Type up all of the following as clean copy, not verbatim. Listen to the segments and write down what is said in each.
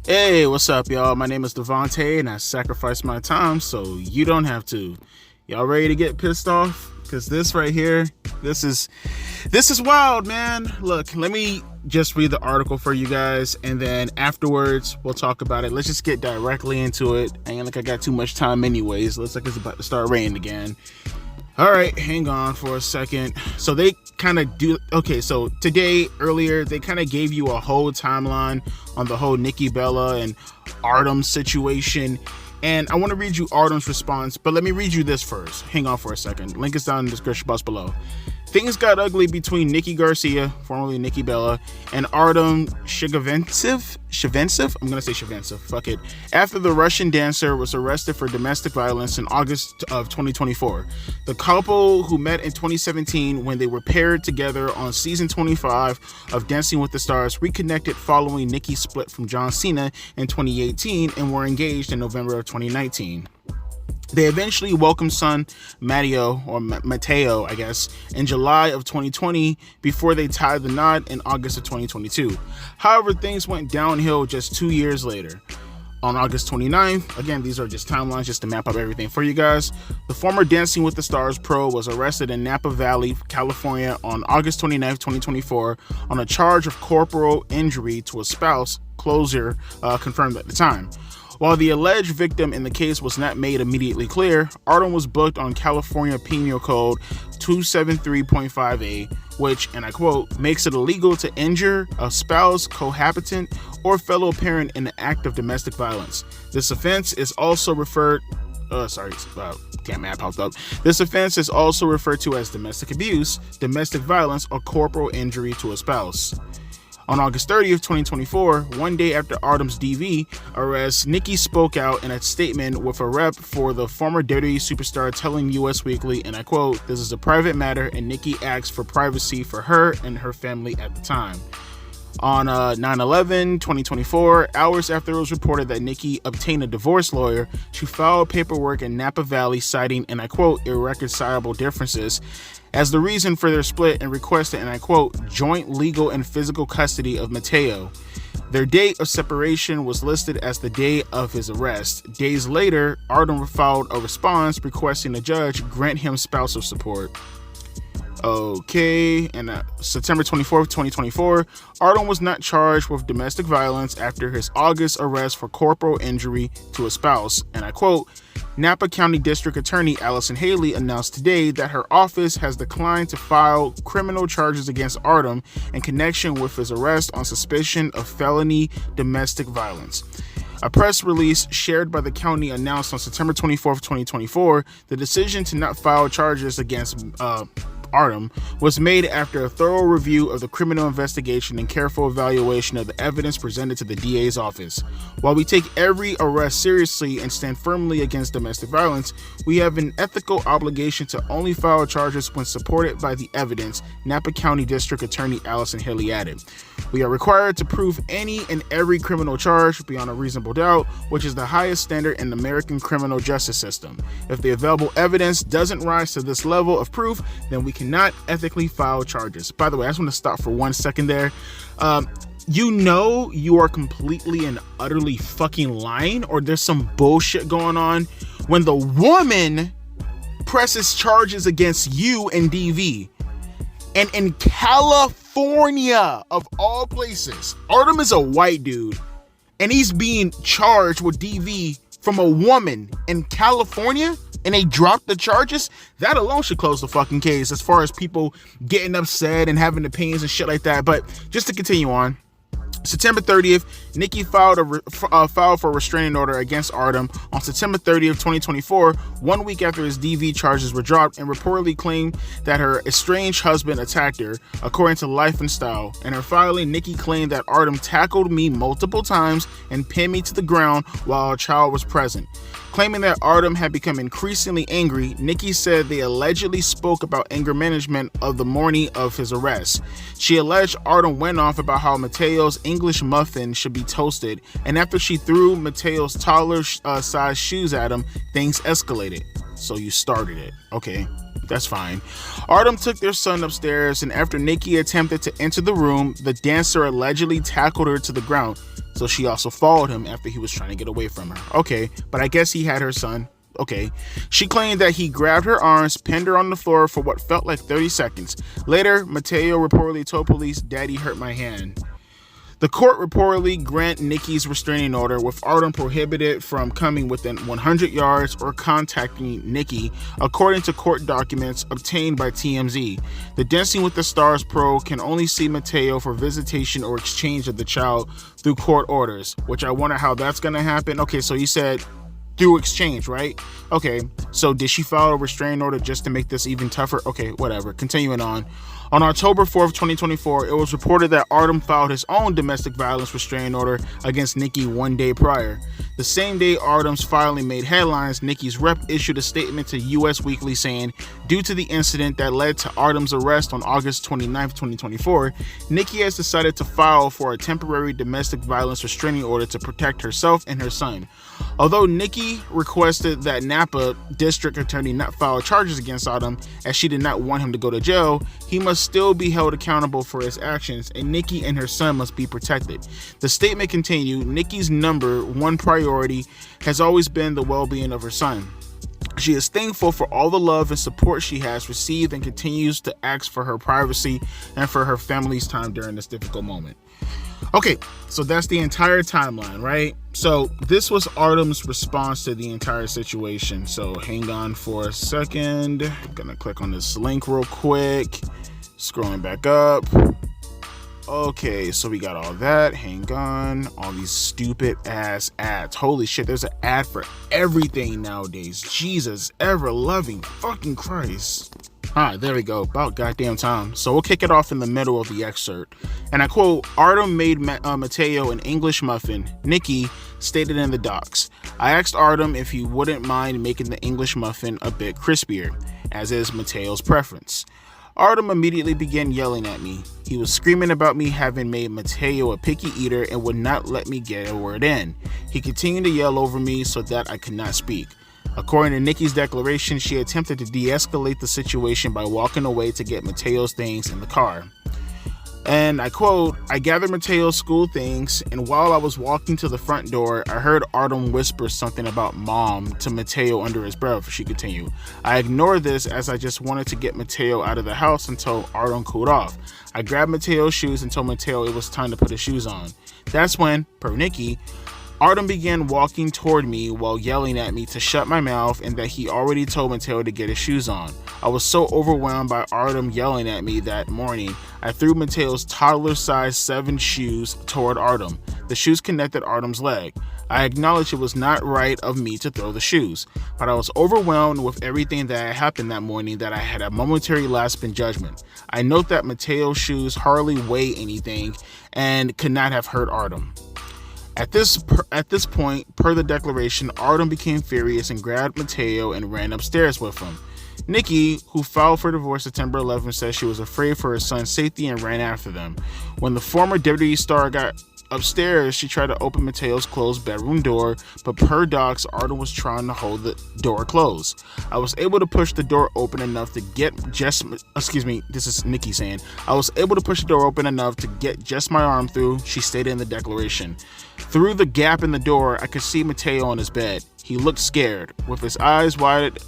Hey, what's up, y'all? My name is Devontae, and I sacrificed my time so you don't have to. Y'all ready to get pissed off? Because this right here, this is wild, man. Look, let me just read the article for you guys, and then afterwards we'll talk about it. Let's just get directly into it. Ain't like I got too much time anyways. Looks like it's about to start raining again. All right, hang on for a second. So they kind of do, okay, so today, earlier, they kind of gave you a whole timeline on the whole Nikki Bella and Artem situation. And I want to read you Artem's response, but let me read you this first. Hang on for a second. Link is down in the description box below. Things got ugly between Nikki Garcia, formerly Nikki Bella, and Artem Shigaventsev. I'm gonna say Shigaventsev. Fuck it. After the Russian dancer was arrested for domestic violence in August of 2024, the couple, who met in 2017 when they were paired together on season 25 of Dancing with the Stars, reconnected following Nikki's split from John Cena in 2018 and were engaged in November of 2019. They eventually welcomed son Matteo, or Matteo, I guess, in July of 2020 before they tied the knot in August of 2022. However, things went downhill just 2 years later. On August 29th, again, these are just timelines just to map up everything for you guys, the former Dancing with the Stars pro was arrested in Napa Valley, California on August 29th, 2024 on a charge of corporal injury to a spouse, Closer confirmed at the time. While the alleged victim in the case was not made immediately clear, Artem was booked on California Penal Code 273.5a, which, and I quote, makes it illegal to injure a spouse, cohabitant, or fellow parent in the act of domestic violence. This offense is also referred popped up. This offense is also referred to as domestic abuse, domestic violence, or corporal injury to a spouse. On August 30th, 2024, one day after Artem's DV arrest, Nikki spoke out in a statement with a rep for the former WWE superstar telling US Weekly, and I quote, "This is a private matter and Nikki asks for privacy for her and her family at the time." On 9/11/2024, hours after it was reported that Nikki obtained a divorce lawyer, she filed paperwork in Napa Valley citing, and I quote, "irreconcilable differences" as the reason for their split, and requested, and I quote, "joint legal and physical custody of Matteo." Their date of separation was listed as the day of his arrest. Days later, Artem filed a response requesting the judge grant him spousal support. Okay, and September 24th, 2024, Artem was not charged with domestic violence after his August arrest for corporal injury to a spouse, and I quote, Napa County District Attorney Allison Haley announced today that her office has declined to file criminal charges against Artem in connection with his arrest on suspicion of felony domestic violence. A press release shared by the county announced on September 24th, 2024, the decision to not file charges against Artem was made after a thorough review of the criminal investigation and careful evaluation of the evidence presented to the DA's office. While we take every arrest seriously and stand firmly against domestic violence, we have an ethical obligation to only file charges when supported by the evidence, Napa County District Attorney Allison Haley added. We are required to prove any and every criminal charge beyond a reasonable doubt, which is the highest standard in the American criminal justice system. If the available evidence doesn't rise to this level of proof, then we cannot ethically file charges. By the way, I just want to stop for 1 second there. You know you are completely and utterly fucking lying, or there's some bullshit going on when the woman presses charges against you and DV. And in California, of all places, Artem is a white dude, and he's being charged with DV from a woman in California, and they dropped the charges. That alone should close the fucking case as far as people getting upset and having opinions and shit like that. But just to continue on, September 30th, Nikki filed for a restraining order against Artem on September 30th, 2024, 1 week after his DV charges were dropped, and reportedly claimed that her estranged husband attacked her, according to Life and Style. In her filing, Nikki claimed that Artem tackled me multiple times and pinned me to the ground while a child was present. Claiming that Artem had become increasingly angry, Nikki said they allegedly spoke about anger management of the morning of his arrest. She alleged Artem went off about how Matteo's English muffin should be toasted, and after she threw Matteo's taller size shoes at him, things escalated. So you started it. Okay, that's fine. Artem took their son upstairs, and after Nikki attempted to enter the room, the dancer allegedly tackled her to the ground. so she also followed him after he was trying to get away from her. Okay, but I guess he had her son. Okay. She claimed that he grabbed her arms, pinned her on the floor for what felt like 30 seconds. Later, Mateo reportedly told police, "Daddy hurt my hand." The court reportedly granted Nikki's restraining order, with Artem prohibited from coming within 100 yards or contacting Nikki, according to court documents obtained by TMZ. The Dancing with the Stars pro can only see Mateo for visitation or exchange of the child through court orders, which I wonder how that's going to happen. Okay, so you said through exchange, right? Okay, so did she file a restraining order just to make this even tougher? Okay, whatever. Continuing on. On October 4th, 2024, it was reported that Artem filed his own domestic violence restraining order against Nikki 1 day prior. The same day Artem's filing made headlines, Nikki's rep issued a statement to US Weekly saying, due to the incident that led to Artem's arrest on August 29th, 2024, Nikki has decided to file for a temporary domestic violence restraining order to protect herself and her son. Although Nikki requested that Napa District Attorney not file charges against Artem, as she did not want him to go to jail, he must still be held accountable for his actions, and Nikki and her son must be protected. The statement continued, Nikki's number one priority has always been the well-being of her son. She is thankful for all the love and support she has received and continues to ask for her privacy and for her family's time during this difficult moment. Okay, so that's the entire timeline, right? So this was Artem's response to the entire situation. So hang on for a second. I'm gonna click on this link real quick. Scrolling back up. Okay, so we got all that. Hang on. All these stupid ass ads. Holy shit, there's an ad for everything nowadays. Jesus, ever loving fucking Christ. Alright, there we go. About goddamn time. So we'll kick it off in the middle of the excerpt. And I quote, Artem made Mateo an English muffin. Nikki stated in the docs. I asked Artem if he wouldn't mind making the English muffin a bit crispier, as is Mateo's preference. Artem immediately began yelling at me. He was screaming about me having made Mateo a picky eater and would not let me get a word in. He continued to yell over me so that I could not speak. According to Nikki's declaration, she attempted to de-escalate the situation by walking away to get Mateo's things in the car. And I quote, I gathered Mateo's school things, and while I was walking to the front door, I heard Artem whisper something about mom to Mateo under his breath. She continued. I ignored this as I just wanted to get Mateo out of the house until Artem cooled off. I grabbed Mateo's shoes and told Mateo it was time to put his shoes on. That's when, per Nikki, Artem began walking toward me while yelling at me to shut my mouth and that he already told Mateo to get his shoes on. I was so overwhelmed by Artem yelling at me that morning, I threw Mateo's toddler-sized 7 shoes toward Artem. The shoes connected Artem's leg. I acknowledged it was not right of me to throw the shoes, but I was overwhelmed with everything that had happened that morning that I had a momentary lapse in judgment. I note that Mateo's shoes hardly weigh anything and could not have hurt Artem. At this point, per the declaration, Artem became furious and grabbed Mateo and ran upstairs with him. Nikki, who filed for divorce September 11th, said she was afraid for her son's safety and ran after them. When the former WWE star got upstairs, she tried to open Mateo's closed bedroom door, but per docs, Artem was trying to hold the door closed. I was able to push the door open enough to get just, this is Nikki saying, I was able to push the door open enough to get just my arm through, she stated in the declaration. Through the gap in the door, I could see Mateo on his bed. He looked scared, with his eyes wide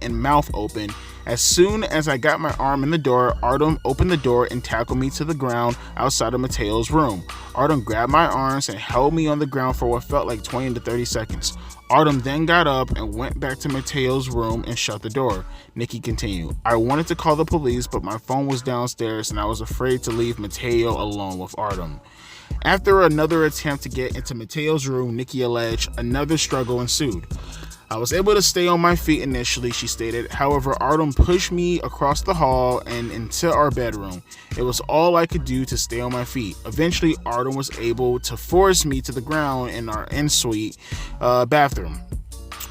and mouth open. As soon as I got my arm in the door, Artem opened the door and tackled me to the ground outside of Mateo's room. Artem grabbed my arms and held me on the ground for what felt like 20 to 30 seconds. Artem then got up and went back to Mateo's room and shut the door. Nikki continued. I wanted to call the police, but my phone was downstairs and I was afraid to leave Mateo alone with Artem. After another attempt to get into Mateo's room, Nikki alleged another struggle ensued. I was able to stay on my feet initially, she stated. However, Artem pushed me across the hall and into our bedroom. It was all I could do to stay on my feet. Eventually, Artem was able to force me to the ground in our en-suite bathroom.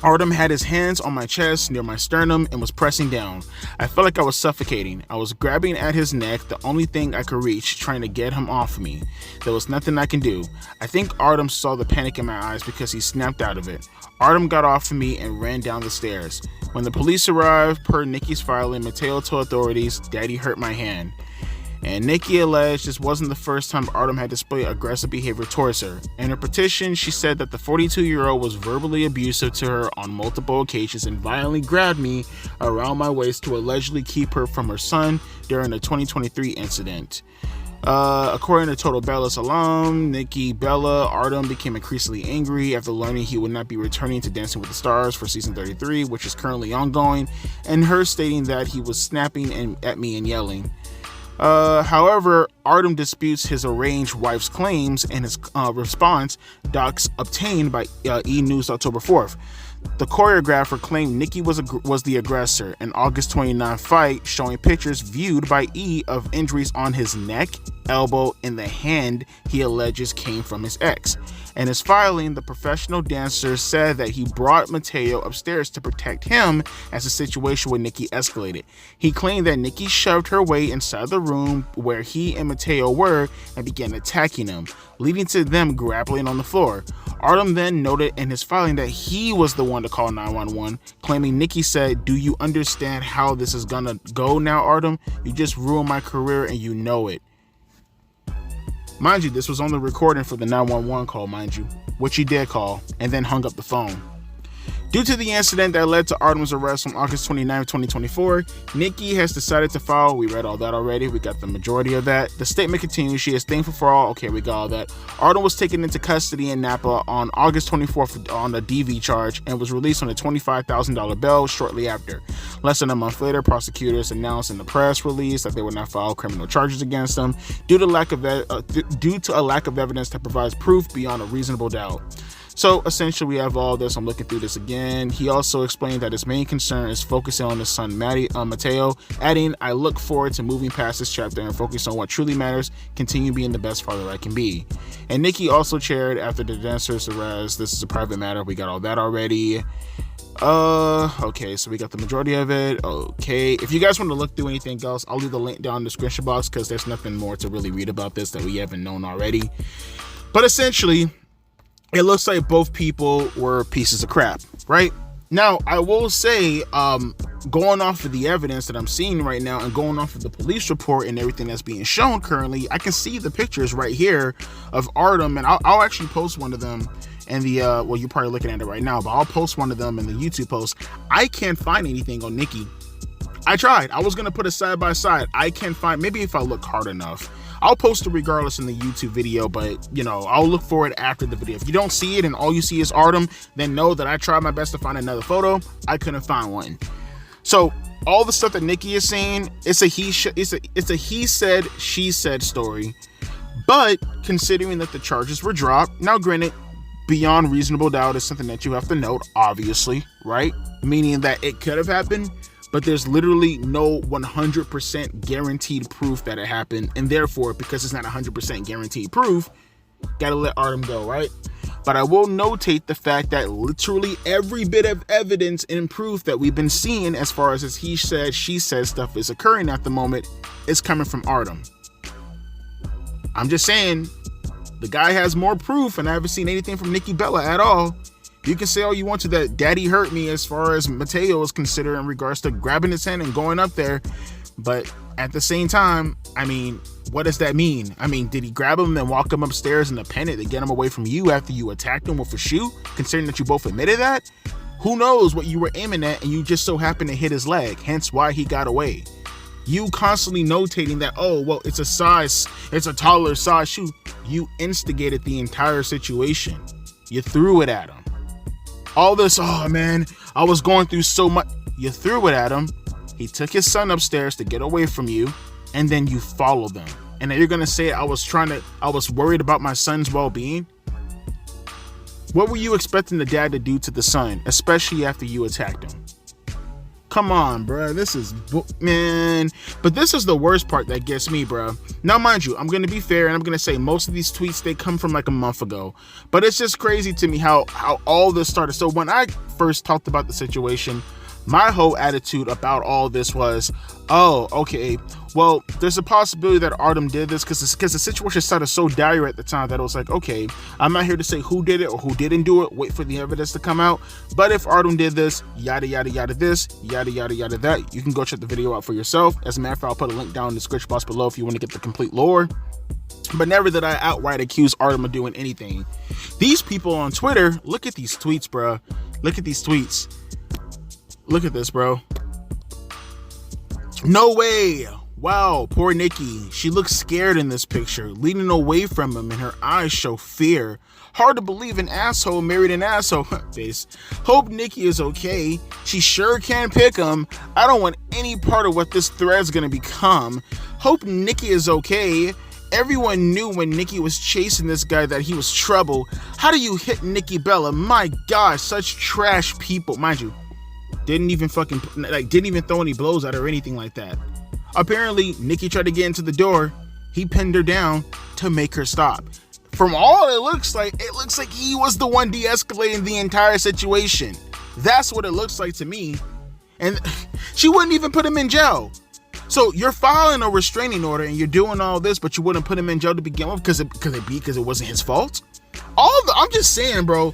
Artem had his hands on my chest near my sternum and was pressing down. I felt like I was suffocating. I was grabbing at his neck, the only thing I could reach, trying to get him off me. There was nothing I can do. I think Artem saw the panic in my eyes because he snapped out of it. Artem got off of me and ran down the stairs. When the police arrived, per Nikki's filing, Mateo told authorities, Daddy hurt my hand. And Nikki alleged this wasn't the first time Artem had displayed aggressive behavior towards her. In her petition, she said that the 42-year-old was verbally abusive to her on multiple occasions and violently grabbed me around my waist to allegedly keep her from her son during the 2023 incident. According to Total Bellas alum Nikki Bella, Artem became increasingly angry after learning he would not be returning to Dancing with the Stars for season 33, which is currently ongoing, and her stating that he was snapping at me and yelling. However, Artem disputes his arranged wife's claims, and his response docs obtained by E! News October 4th. The choreographer claimed Nikki was the aggressor. An August 29 fight showing pictures viewed by E! Of injuries on his neck, elbow, and the hand he alleges came from his ex. In his filing, the professional dancer said that he brought Mateo upstairs to protect him as the situation with Nikki escalated. He claimed that Nikki shoved her way inside the room where he and Mateo were and began attacking him, leading to them grappling on the floor. Artem then noted in his filing that he was the one to call 911, claiming Nikki said, "Do you understand how this is gonna go now, Artem? You just ruined my career and you know it." Mind you, this was on the recording for the 911 call, mind you, which he did call and then hung up the phone. Due to the incident that led to Artem's arrest on August 29, 2024, Nikki has decided to file. We read all that already. We got the majority of that. The statement continues. She is thankful for all. Okay, we got all that. Artem was taken into custody in Napa on August 24th on a DV charge and was released on a $25,000 bail shortly after. Less than a month later, prosecutors announced in the press release that they would not file criminal charges against him due to a lack of evidence that provides proof beyond a reasonable doubt. So essentially we have all this. I'm looking through this again. He also explained that his main concern is focusing on his son Mateo, adding, "I look forward to moving past this chapter and focus on what truly matters, continue being the best father I can be." And Nikki also chaired after the dancer's arrest. This is a private matter. We got all that already. Okay, so we got the majority of it. Okay, if you guys want to look through anything else, I'll leave the link down in the description box because there's nothing more to really read about this that we haven't known already. But essentially, it looks like both people were pieces of crap, right? Now, I will say, going off of the evidence that I'm seeing right now and going off of the police report and everything that's being shown currently, I can see the pictures right here of Artem, and I'll actually post one of them in the, well, you're probably looking at it right now, but I'll post one of them in the YouTube post. I can't find anything on Nikki. I tried. I was going to put it side by side. I can't find, maybe if I look hard enough. I'll post it regardless in the YouTube video, but, you know, I'll look for it after the video. If you don't see it and all you see is Artem, then know that I tried my best to find another photo. I couldn't find one. So all the stuff that Nikki is saying, it's a he said, she said story. But considering that the charges were dropped, now granted, beyond reasonable doubt is something that you have to note, obviously, right? Meaning that it could have happened, but there's literally no 100% guaranteed proof that it happened, and therefore, because it's not 100% guaranteed proof, gotta let Artem go, right? But I will notate the fact that literally every bit of evidence and proof that we've been seeing as far as this he said, she said stuff is occurring at the moment is coming from Artem. I'm just saying, the guy has more proof, and I haven't seen anything from Nikki Bella at all. You can say all you want to that daddy hurt me as far as Mateo is considered in regards to grabbing his hand and going up there. But at the same time, I mean, what does that mean? I mean, did he grab him and walk him upstairs in a panic to get him away from you after you attacked him with a shoe? Considering that you both admitted that? Who knows what you were aiming at and you just so happened to hit his leg, hence why he got away. You constantly notating that, oh, well, it's a taller size shoe. You instigated the entire situation. You threw it at him. All this, oh man, I was going through so much. You threw it at him. He took his son upstairs to get away from you, and then you followed them. And then you're gonna say I was worried about my son's well-being? What were you expecting the dad to do to the son, especially after you attacked him? Come on, bro. This is, man. But this is the worst part that gets me, bro. Now, mind you, I'm going to be fair, and I'm going to say most of these tweets, they come from like a month ago. But it's just crazy to me how all this started. So when I first talked about the situation, My whole attitude about all this was, oh, okay, well, there's a possibility that Artem did this because the situation started so dire at the time that it was like, okay, I'm not here to say who did it or who didn't do it. Wait for the evidence to come out. But if Artem did this, yada, yada, yada, this, yada, yada, yada, that, you can go check the video out for yourself. As a matter of fact, I'll put a link down in the description box below if you want to get the complete lore. But never did I outright accuse Artem of doing anything. These people on Twitter, look at these tweets, bro. Look at these tweets. Look at this, bro. No way. Wow, poor Nikki. She looks scared in this picture, leaning away from him, and her eyes show fear. Hard to believe an asshole married an asshole. Face. Hope Nikki is okay. She sure can pick him. I don't want any part of what this thread's gonna become. Hope Nikki is okay. Everyone knew when Nikki was chasing this guy that he was trouble. How do you hit Nikki Bella? My God, such trash people. Mind you, didn't even throw any blows at her or anything like that. Apparently, Nikki tried to get into the door. He pinned her down to make her stop. From all it looks like he was the one de-escalating the entire situation. That's what it looks like to me. And she wouldn't even put him in jail. So you're filing a restraining order and you're doing all this, but you wouldn't put him in jail to begin with because it wasn't his fault. I'm just saying, bro.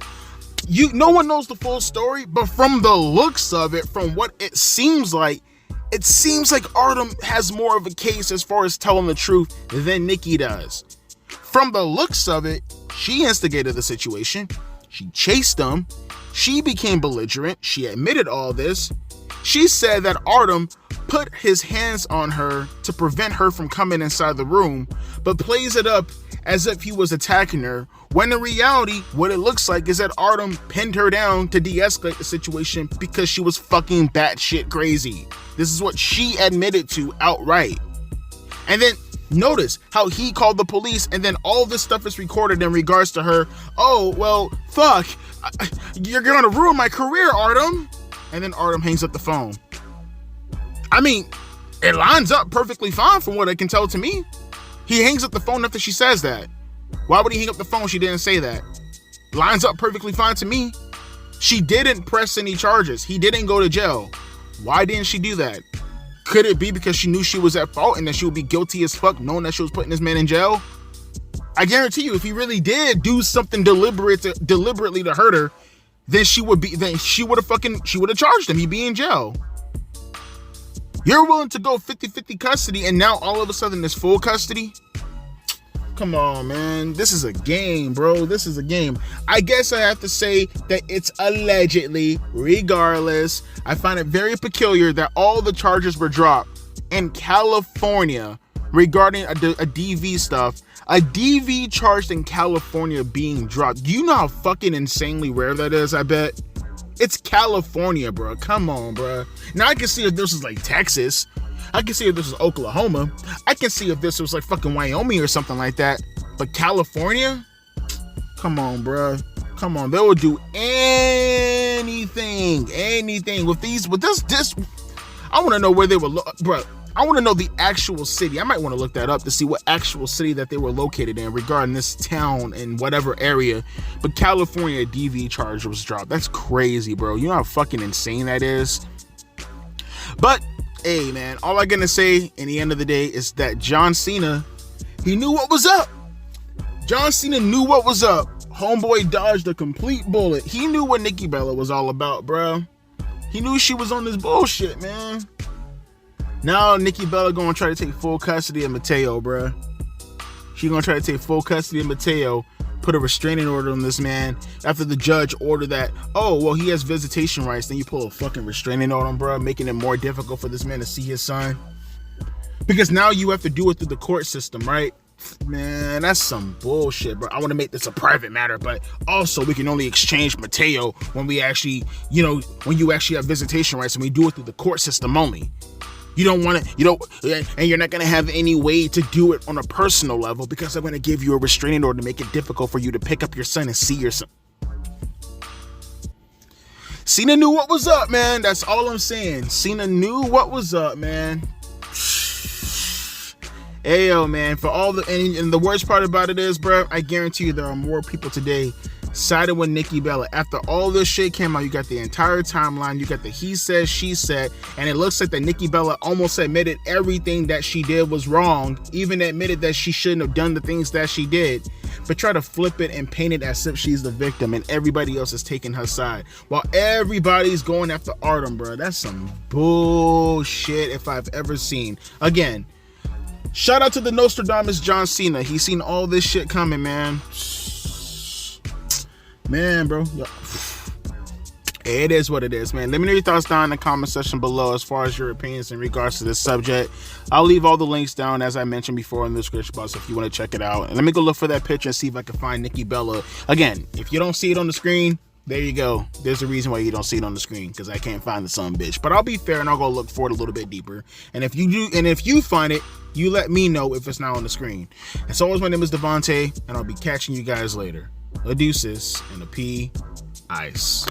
No one knows the full story, but from the looks of it, from what it seems like Artem has more of a case as far as telling the truth than Nikki does. From the looks of it, she instigated the situation. She chased him. She became belligerent. She admitted all this. She said that Artem put his hands on her to prevent her from coming inside the room, but plays it up as if he was attacking her, when in reality, what it looks like is that Artem pinned her down to de-escalate the situation because she was fucking batshit crazy. This is what she admitted to outright. And then notice how he called the police, and then all this stuff is recorded in regards to her. Oh, well, fuck. You're gonna ruin my career, Artem. And then Artem hangs up the phone. I mean, it lines up perfectly fine from what I can tell to me. He hangs up the phone after she says that. Why would he hang up the phone? She didn't say that. Lines up perfectly fine to me. She didn't press any charges. He didn't go to jail. Why didn't she do that? Could it be because she knew she was at fault and that she would be guilty as fuck knowing that she was putting this man in jail? I guarantee you, if he really did do something deliberately to hurt her, then she would have charged him. He'd be in jail. You're willing to go 50-50 custody, and now all of a sudden there's full custody? Come on, man. This is a game, bro. This is a game. I guess I have to say that it's allegedly. Regardless, I find it very peculiar that all the charges were dropped in California regarding a DV stuff. A DV charged in California being dropped. Do you know how fucking insanely rare that is? I bet. It's California, bro. Come on, bro. Now I can see if this was like Texas. I can see if this was Oklahoma. I can see if this was like fucking Wyoming or something like that. But California? Come on, bro. Come on. They will do anything with this. I want to know where they were, bro. I want to know the actual city. I might want to look that up to see what actual city that they were located in regarding this town in whatever area. But California DV charge was dropped. That's crazy, bro. You know how fucking insane that is? But, hey, man, all I'm going to say in the end of the day is that John Cena, he knew what was up. John Cena knew what was up. Homeboy dodged a complete bullet. He knew what Nikki Bella was all about, bro. He knew she was on this bullshit, man. Now Nikki Bella gonna try to take full custody of Mateo, bruh. She gonna try to take full custody of Mateo, put a restraining order on this man after the judge ordered that, oh, well, he has visitation rights. Then you pull a fucking restraining order on him, bruh, making it more difficult for this man to see his son. Because now you have to do it through the court system, right? Man, that's some bullshit, bro. I want to make this a private matter, but also we can only exchange Mateo when we actually, when you actually have visitation rights, and we do it through the court system only. You don't want to, and you're not going to have any way to do it on a personal level because I'm going to give you a restraining order to make it difficult for you to pick up your son and see your son. Cena knew what was up, man. That's all I'm saying. Cena knew what was up, man. Ayo, man, for all and the worst part about it is, bro, I guarantee you there are more people today sided with Nikki Bella. After all this shit came out, you got the entire timeline, you got the he said, she said, and it looks like that Nikki Bella almost admitted everything that she did was wrong, even admitted that she shouldn't have done the things that she did, but try to flip it and paint it as if she's the victim and everybody else is taking her side while everybody's going after Artem, bro. That's some bullshit if I've ever seen. Again, shout out to the Nostradamus John Cena. He's seen all this shit coming, man. Man, bro. It is what it is, man. Let me know your thoughts down in the comment section below as far as your opinions in regards to this subject. I'll leave all the links down, as I mentioned before, in the description box if you want to check it out. And let me go look for that picture and see if I can find Nikki Bella. Again, if you don't see it on the screen, there you go. There's a reason why you don't see it on the screen, because I can't find the son bitch. But I'll be fair and I'll go look for it a little bit deeper. And if you do, and if you find it, you let me know if it's not on the screen. As always, my name is Devontae, and I'll be catching you guys later. A deuces and a pea ice.